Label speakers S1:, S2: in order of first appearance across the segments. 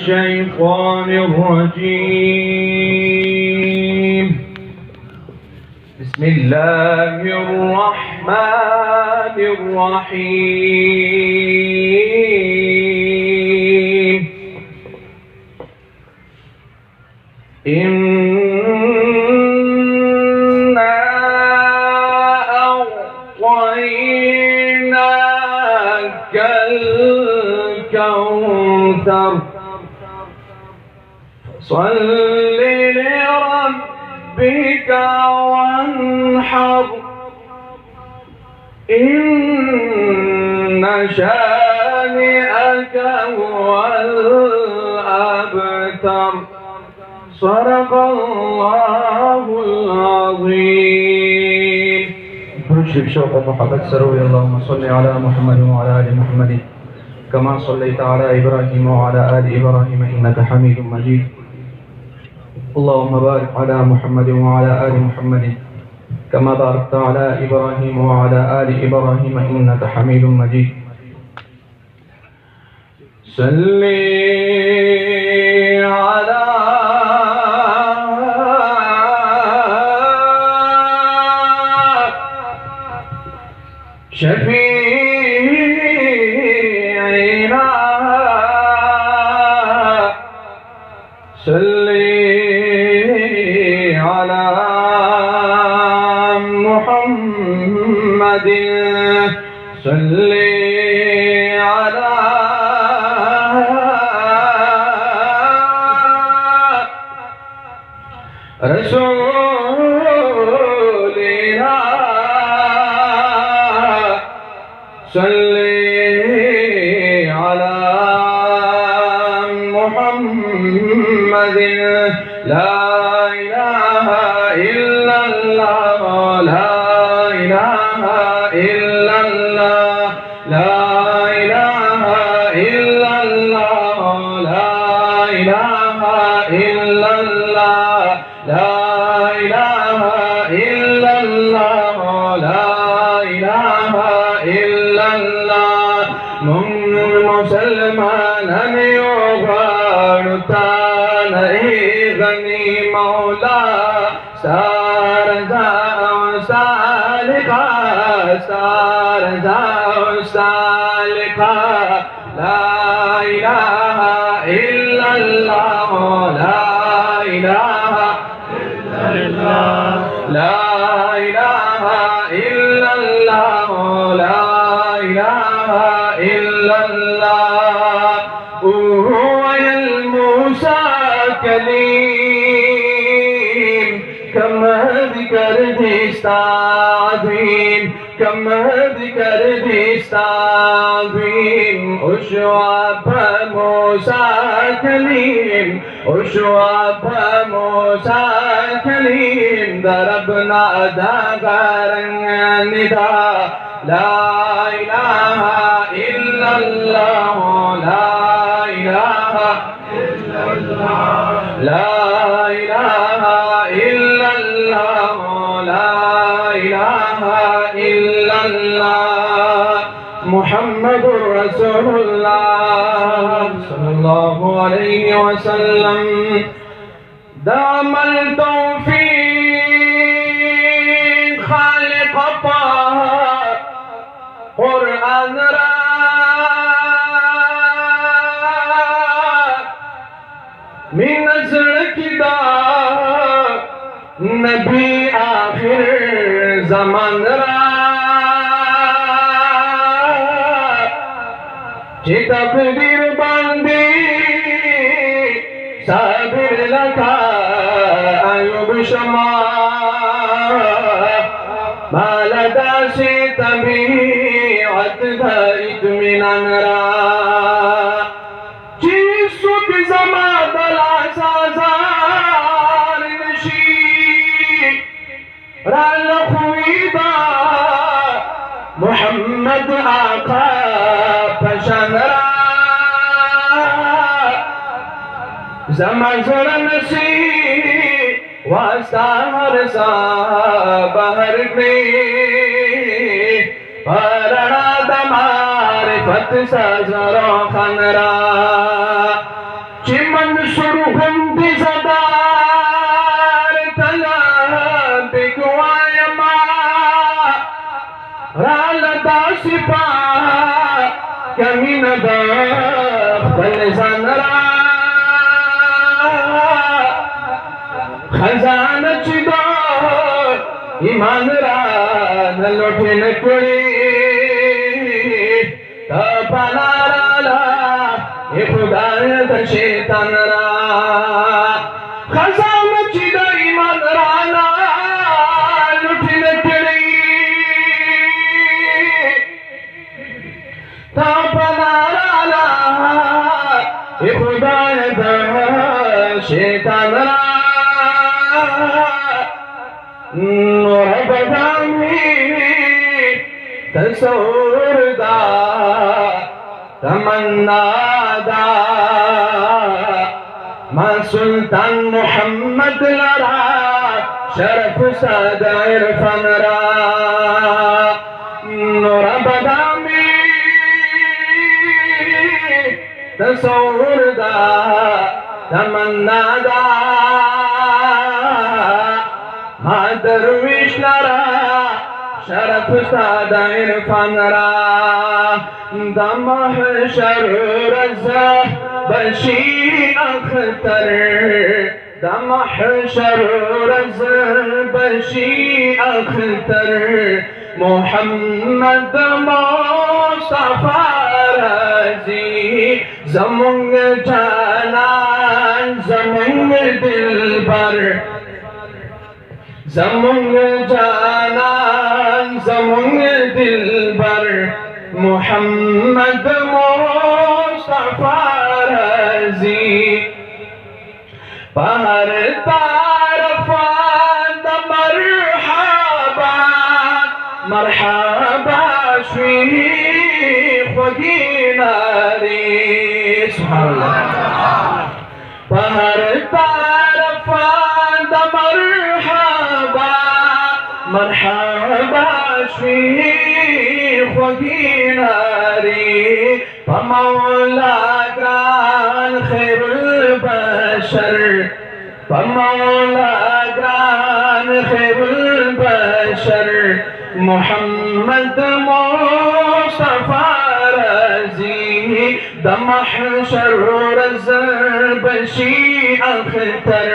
S1: الشيطان الرجيم. بسم الله الرحمن الرحيم. إنا أعطيناك الكوثر فصل لربك وانحر إن شانئك هو الأبتر. صدق الله العظيم.
S2: برشد شوق محمد سروي. اللهم صل على محمد وعلى آل محمد كما صليت على إبراهيم وعلى آل إبراهيم إنك حميد مجيد. اللهم بارك على محمد وعلى آل محمد كما باركت على إبراهيم وعلى آل إبراهيم إنك حميد مجيد.
S1: صلي على شفيعنا صلي على محمد صلي على رسولنا صلي على محمد. لا إله إلا الله لا إله إلا الله لا إله إلا الله لا إله إلا الله لا إله إلا الله لا إله إلا الله. مسلمان يغارتان إذني مولا ساردا سالكا ساردا سالكا لا إله إلا الله لا إله إلا الله لا إله إلا الله لا إله إلا الله. هو الموسى كليم كما ذكر عظيم كما ذكر عظيم. أشواب موسى كليم أشواب موسى كليم. ضربنا دغر النداء لا إله إلا الله لا إله إلا الله لا إله إلا الله لا إله إلا الله. محمد رسول الله صلى الله عليه وسلم. دام التوفيق خالق طه قرآن را من نزل كدا نبی آخر زمان را چه تقدیر باندی صابر لکا ایوب شما مالدا سے طبیعت دا اطمینان را چیز سک زما دلا سازار نشی را لخویدا محمد آقا پشان را زمان زرنسی واسطہ ہر سا بہر میں پرڑا دمار فت سازروں خنرا चिमन सुरहुंदी ज़दार तला बिगवायमा रालदा सिपा कमीन दा फलज़नरा खजाना चिदा ईमान रा न लोटे न कुड़ी तपनारा ये खुदाय द शैतान रा खजाना चिदा ईमान रा न लोटे न कुड़ी तपनारा ये खुदाय द शैतान रा तस्वुर दा तमन्ना दा मा सुल्तान मोहम्मद लरा शरफ सादा इरफान रा नूर बदामी तस्वुर दा तमन्ना दा मा दरविश लरा शरफ सादा इरफान रा दमहशर रज़ा बशी अख्तर दमहशर रज़ा बशी अख्तर मोहम्मद मुस्तफा रज़ी ज़मुंग जानान ज़मुंग दिलबर ज़मुंग जानान ज़मुंग दिलबर मोहम्मद मुस्तफा रज़ी पहर तारफा मरहबा मरहबा श्री ख़ुदीनारी सुभान अल्लाह पहर तारफा मरहबा मरहबा श्री ख़ुदीनारी पमौला ग्रान खैरुल बशर पमौला ग्रान खैरुल बशर मोहम्मद मुस्तफा रज़ी दमहशर रज़ा बशी अख्तर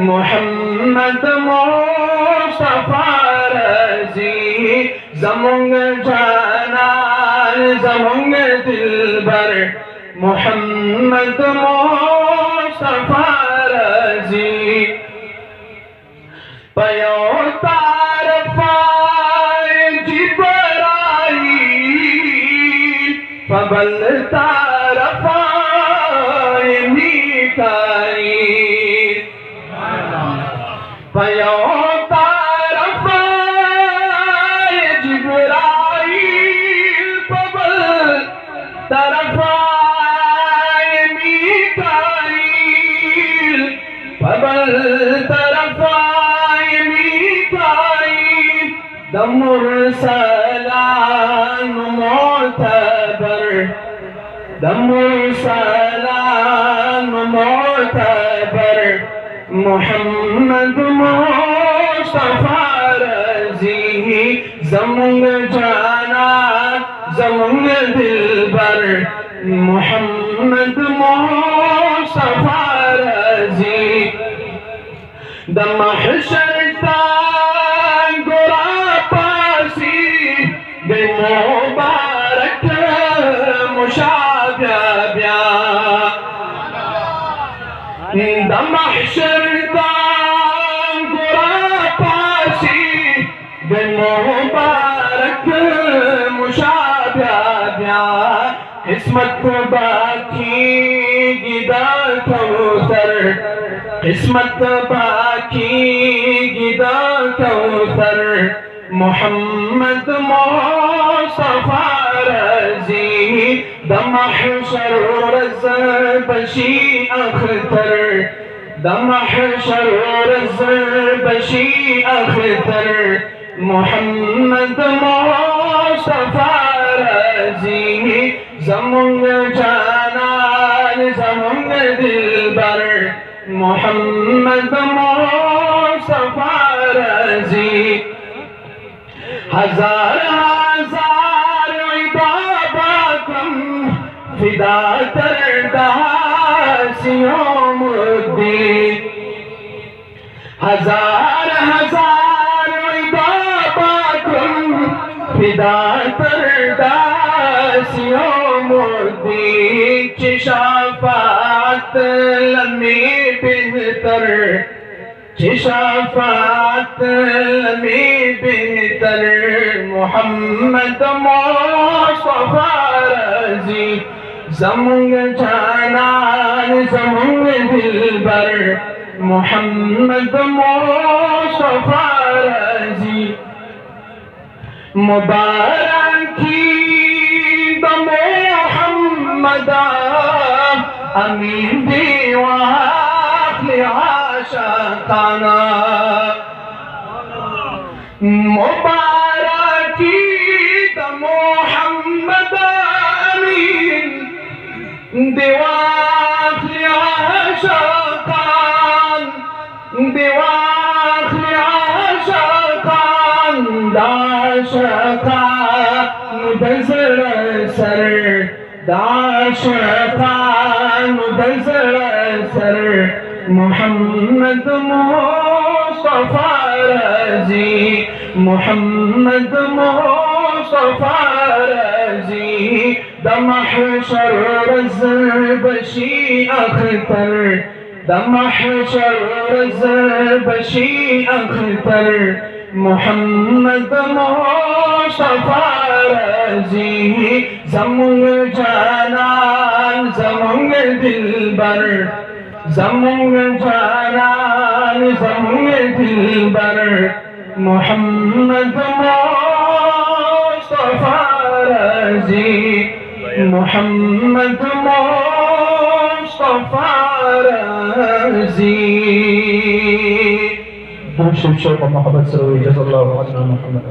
S1: मोहम्मद मुस्तफा रज़ी ज़मुंग जानान ज़मुंग दिलबर मोहम्मद मुस्तफा रज़ी पयो तारफ़ाए जिब्राईल फ़बल तारफ़ाए मीकाईल पयो तारफ़ाए जिब्राईल फ़बल तारफ़ाए मीकाईल फ़बल तारफ़ाए मीकाईल दमुरसलान मोतबर दमुरसलान मोतबर मोहम्मद मुस्तफा रज़ी ज़मुंग जानान ज़मुंग दिलबर मोहम्मद मुस्तफा रज़ी दमहशर गोरा पासी बे मुबारक मुशाब्या ब्या दमहशर गोरा पासी बे मुबारक मुशाब्या ब्या किस्मत बाकी गिदा कौसर किस्मत बाकी गिदा कौसर मोहम्मद मुस्तफा रज़ी दमहशर रज़ा बशी अख्तर दमहशर रज़ा बशी अख्तर मोहम्मद मुस्तफा रज़ी ज़मुंग जानान ज़मुंग दिलबर मोहम्मद मुस्तफा रज़ी हजार हजार इबादतम फिदा तरदासियों मुद्दी हजार हजार इबादतम फिदा तरदासियों मुद्दी चिशाफात लमी बेहतर चिशाफात लमी बेहतर मोहम्मद मुस्तफा रज़ी ज़मुंग जानान ज़मुंग दिलबर मोहम्मद मुस्तफा रज़ी मुबारकी द मोहम्मदा अमीन दीवार आशाकाना मुबारकी द मोहम्मद अमीन दीवार आशाकान दीवार आशाकान दाशकान दज़र सर दाशकान दज़र सर मोहम्मद मुस्तफा रज़ी मोहम्मद मुस्तफा रज़ी दमहशर रज़ बशी अख्तर दमहशर रज़ बशी अख्तर मोहम्मद मुस्तफा रज़ी ज़मुंग जानान ज़मुंग दिलबर ज़मुंग जानान ज़मुंग दिलबर मोहम्मद मुस्तफा रज़ी मोहम्मद मुस्तफा रज़ी
S2: शिव शौक़ मोहब्बत से जज़ल्लाहु अन्ना मुहम्मद।